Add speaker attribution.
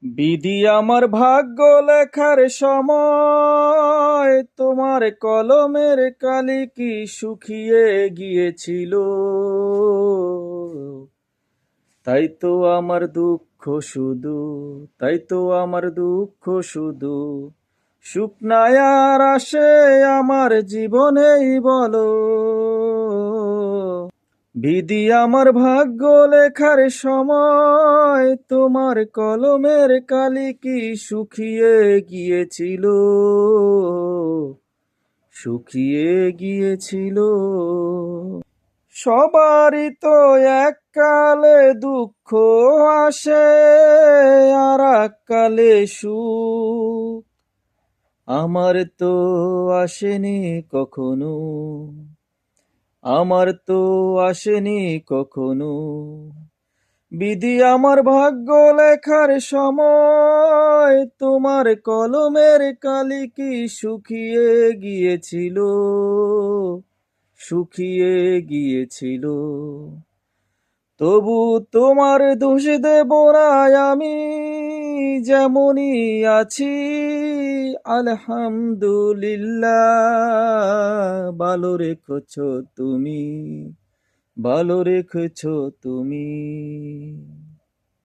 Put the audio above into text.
Speaker 1: বিধি আমার ভাগ্য লেখার সময় তোমার কলমের কালি কি শুকিয়ে গিয়েছিল। তাই তো আমার দুঃখ শুধু, তাই তো আমার দুঃখ শুধু, সুখ নাই আর আসে আমার জীবনেই বলো। বিধি আমার ভাগ্য লেখার সময় তোমার কলমের কালি কি শুকিয়ে গিয়েছিল, শুকিয়ে গিয়েছিল। সবারই তো এককালে দুঃখ আসে আর এককালে সুখ, আমার তো আসেনি কখনো, আমার তো আসেনি কখনো। বিধি আমার ভাগ্য লেখার সময় তোমার কলমের কালি কি শুকিয়ে গিয়েছিল, শুকিয়ে গিয়েছিল। তবু তোমার দোষ দেব না আমি, যেমনই আছি আলহামদুলিল্লাহ। ভালো রেখেছো তুমি, ভালো রেখেছো তুমি।